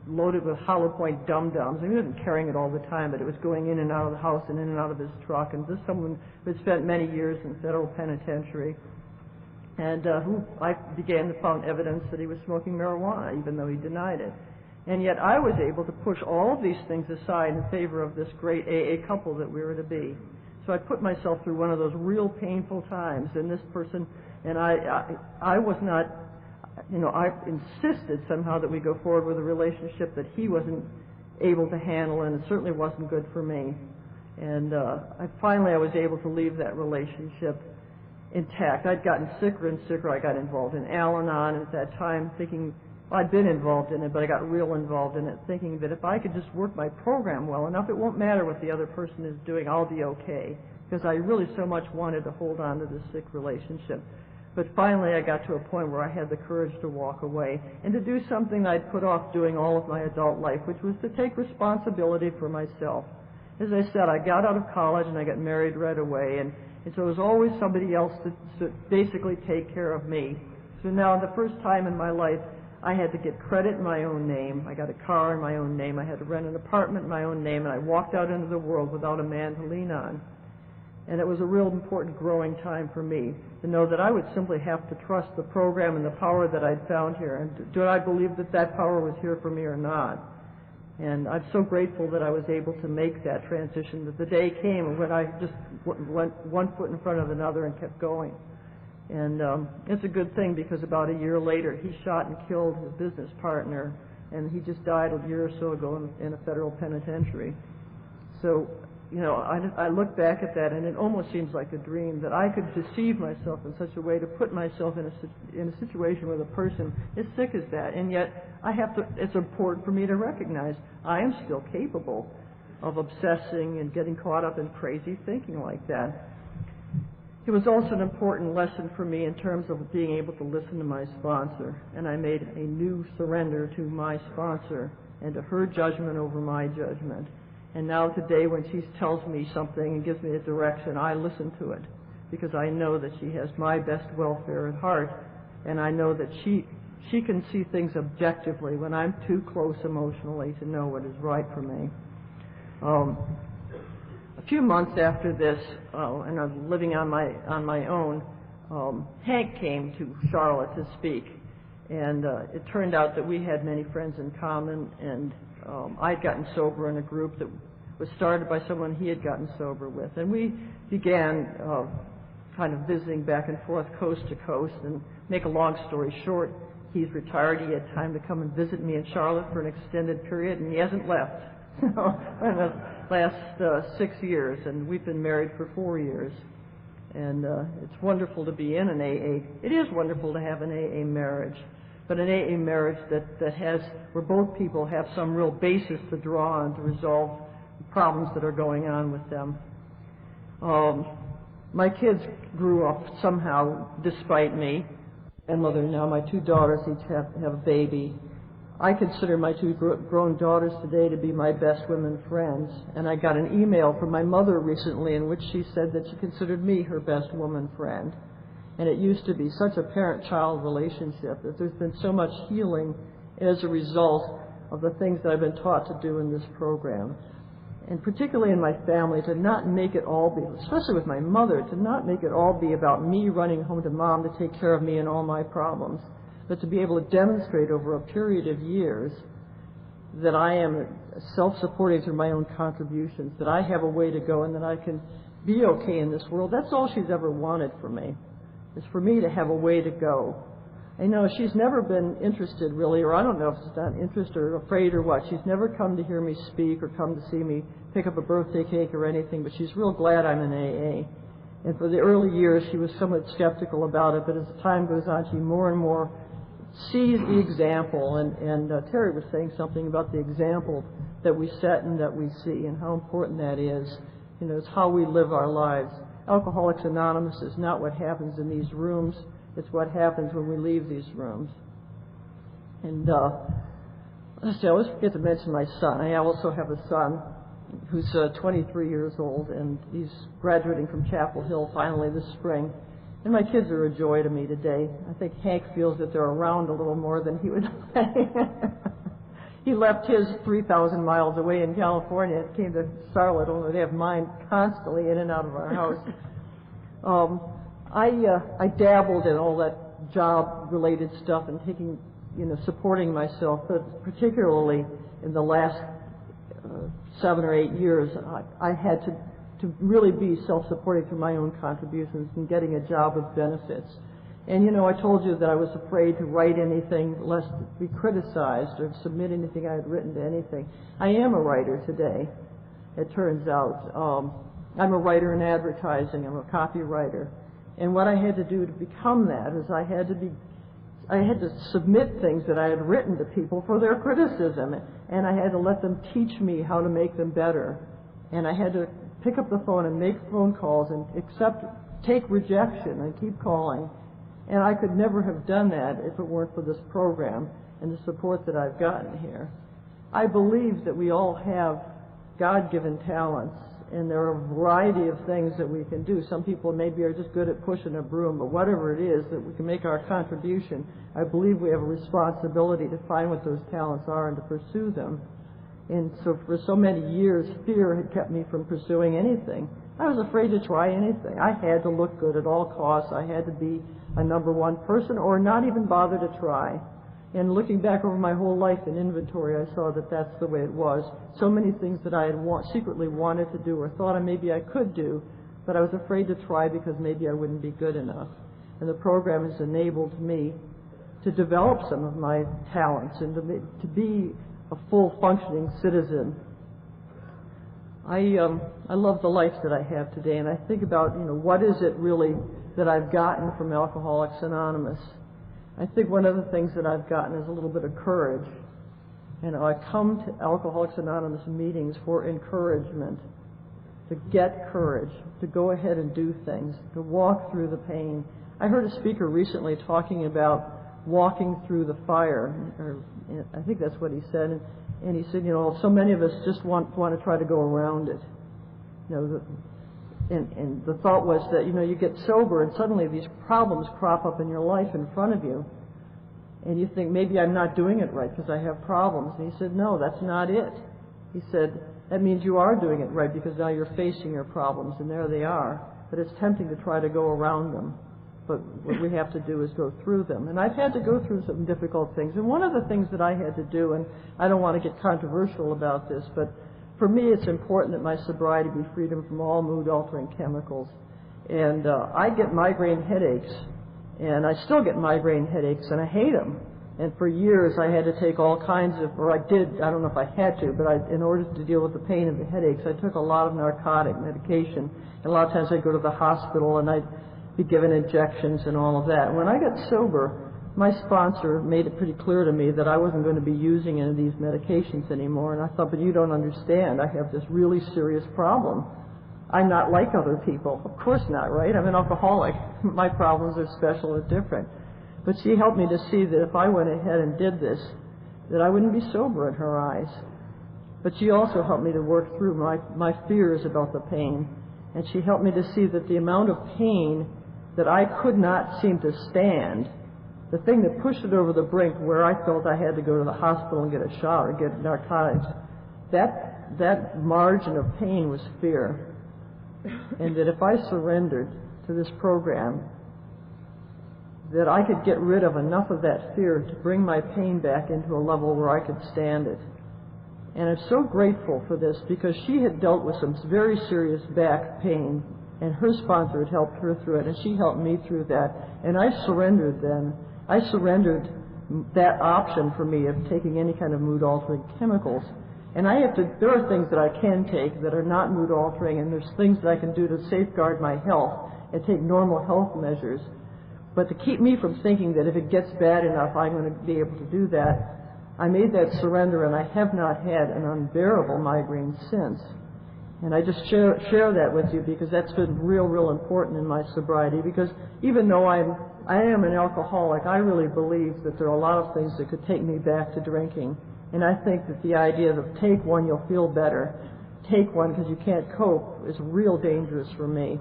loaded with hollow point dum-dums. And he wasn't carrying it all the time, but it was going in and out of the house and in and out of his truck. And this someone who had spent many years in federal penitentiary, and who I began to find evidence that he was smoking marijuana, even though he denied it. And yet I was able to push all of these things aside in favor of this great AA couple that we were to be. So I put myself through one of those real painful times, and this person, and I was not, I insisted somehow that we go forward with a relationship that he wasn't able to handle, and it certainly wasn't good for me. And finally I was able to leave that relationship intact. I'd gotten sicker and sicker. I got involved in Al-Anon at that time, thinking, I'd been involved in it, but I got real involved in it, thinking that if I could just work my program well enough, it won't matter what the other person is doing, I'll be okay, because I really so much wanted to hold on to this sick relationship. But finally I got to a point where I had the courage to walk away and to do something that I'd put off doing all of my adult life, which was to take responsibility for myself. As I said, I got out of college and I got married right away, and so it was always somebody else to basically take care of me. So now, the first time in my life, I had to get credit in my own name. I got a car in my own name. I had to rent an apartment in my own name, and I walked out into the world without a man to lean on. And it was a real important growing time for me to know that I would simply have to trust the program and the power that I'd found here. And do I believe that that power was here for me or not? And I'm so grateful that I was able to make that transition, that the day came when I just went one foot in front of another and kept going. And it's a good thing, because about a year later, he shot and killed his business partner, and he just died a year or so ago in a federal penitentiary. So, I look back at that, and it almost seems like a dream that I could deceive myself in such a way to put myself in a situation where the person is sick as that, and yet it's important for me to recognize I am still capable of obsessing and getting caught up in crazy thinking like that. It was also an important lesson for me in terms of being able to listen to my sponsor, and I made a new surrender to my sponsor and to her judgment over my judgment. And now today, when she tells me something and gives me a direction, I listen to it, because I know that she has my best welfare at heart, and I know that she can see things objectively when I'm too close emotionally to know what is right for me. A few months after this, and I was living on my own, Hank came to Charlotte to speak, and it turned out that we had many friends in common, and I'd gotten sober in a group that was started by someone he had gotten sober with, and we began kind of visiting back and forth, coast to coast. And make a long story short, he's retired. He had time to come and visit me in Charlotte for an extended period, and he hasn't left. In the last 6 years, and we've been married for 4 years. And it's wonderful to be in an AA. It is wonderful to have an AA marriage, but an AA marriage that has, where both people have some real basis to draw on to resolve the problems that are going on with them. My kids grew up somehow despite me. And mother now, my 2 daughters each have a baby. I consider my 2 grown daughters today to be my best women friends, and I got an email from my mother recently in which she said that she considered me her best woman friend. And it used to be such a parent-child relationship that there's been so much healing as a result of the things that I've been taught to do in this program. And particularly in my family, to not make it all be, especially with my mother, to not make it all be about me running home to mom to take care of me and all my problems. but to be able to demonstrate over a period of years that I am self-supporting through my own contributions, that I have a way to go and that I can be okay in this world. That's all she's ever wanted for me, is for me to have a way to go. I know she's never been interested really, or I don't know if it's not interested or afraid or what. She's never come to hear me speak or come to see me pick up a birthday cake or anything, but she's real glad I'm in AA. And for the early years, she was somewhat skeptical about it, but as time goes on, she more and more sees the example. And Terry was saying something about the example that we set and that we see and how important that is. You know, it's how we live our lives. Alcoholics Anonymous is not what happens in these rooms. It's what happens when we leave these rooms. And let's see, I always forget to mention my son. I also have a son who's 23 years old, and he's graduating from Chapel Hill finally this spring. And my kids are a joy to me today. I think Hank feels that they're around a little more than he would like. He left his 3,000 miles away in California and came to Charlotte, although they have mine constantly in and out of our house. I dabbled in all that job-related stuff and taking, supporting myself, but particularly in the last 7 or 8 years, I had to really be self-supporting through my own contributions and getting a job with benefits. And, I told you that I was afraid to write anything lest be criticized or submit anything I had written to anything. I am a writer today, it turns out. I'm a writer in advertising. I'm a copywriter. And what I had to do to become that is I had to submit things that I had written to people for their criticism, and I had to let them teach me how to make them better. And I had to pick up the phone and make phone calls and take rejection and keep calling. And I could never have done that if it weren't for this program and the support that I've gotten here. I believe that we all have God-given talents, and there are a variety of things that we can do. Some people maybe are just good at pushing a broom, but whatever it is that we can make our contribution, I believe we have a responsibility to find what those talents are and to pursue them. And so for so many years, fear had kept me from pursuing anything. I was afraid to try anything. I had to look good at all costs. I had to be a number one person or not even bother to try. And looking back over my whole life in inventory, I saw that that's the way it was. So many things that I had secretly wanted to do or thought maybe I could do, but I was afraid to try because maybe I wouldn't be good enough. And the program has enabled me to develop some of my talents and to be a full functioning citizen. I love the life that I have today, and I think about, what is it really that I've gotten from Alcoholics Anonymous? I think one of the things that I've gotten is a little bit of courage. I come to Alcoholics Anonymous meetings for encouragement, to get courage, to go ahead and do things, to walk through the pain. I heard a speaker recently talking about walking through the fire, or I think that's what he said, and he said, so many of us just want to try to go around it. And the thought was that, you get sober and suddenly these problems crop up in your life in front of you. And you think, maybe I'm not doing it right because I have problems. And he said, no, that's not it. He said, that means you are doing it right because now you're facing your problems and there they are. But it's tempting to try to go around them. But what we have to do is go through them. And I've had to go through some difficult things. And one of the things that I had to do, and I don't want to get controversial about this, but for me, it's important that my sobriety be freedom from all mood-altering chemicals. And I get migraine headaches, and I still get migraine headaches, and I hate them. And for years, I had to take all kinds of, or I did, I don't know if I had to, but in order to deal with the pain of the headaches, I took a lot of narcotic medication. And a lot of times I'd go to the hospital, and I'd be given injections and all of that. When I got sober, my sponsor made it pretty clear to me that I wasn't going to be using any of these medications anymore. And I thought, but you don't understand. I have this really serious problem. I'm not like other people. Of course not, right? I'm an alcoholic. My problems are special and different. But she helped me to see that if I went ahead and did this, that I wouldn't be sober in her eyes. But she also helped me to work through my fears about the pain. And she helped me to see that the amount of pain that I could not seem to stand, the thing that pushed it over the brink where I felt I had to go to the hospital and get a shot or get narcotics, that margin of pain was fear. And that if I surrendered to this program, that I could get rid of enough of that fear to bring my pain back into a level where I could stand it. And I'm so grateful for this because she had dealt with some very serious back pain, and her sponsor had helped her through it, and she helped me through that. And I surrendered then. I surrendered that option for me of taking any kind of mood-altering chemicals. And there are things that I can take that are not mood-altering, and there's things that I can do to safeguard my health and take normal health measures. But to keep me from thinking that if it gets bad enough, I'm going to be able to do that, I made that surrender, and I have not had an unbearable migraine since. And I just share that with you because that's been real important in my sobriety. Because even though I am an alcoholic, I really believe that there are a lot of things that could take me back to drinking. And I think that the idea of take one, you'll feel better, take one because you can't cope, is real dangerous for me.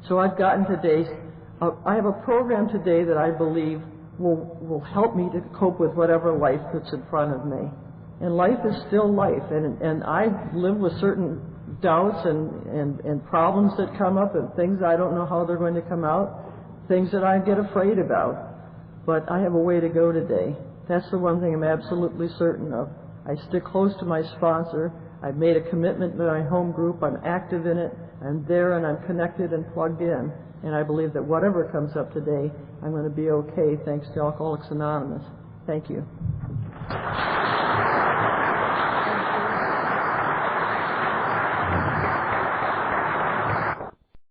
So I've gotten today, I have a program today that I believe will help me to cope with whatever life puts in front of me. And life is still life, and I live with certain doubts and problems that come up and things I don't know how they're going to come out, things that I get afraid about. But I have a way to go today. That's the one thing I'm absolutely certain of. I stick close to my sponsor. I've made a commitment to my home group. I'm active in it. I'm there and I'm connected and plugged in. And I believe that whatever comes up today, I'm going to be okay thanks to Alcoholics Anonymous. Thank you.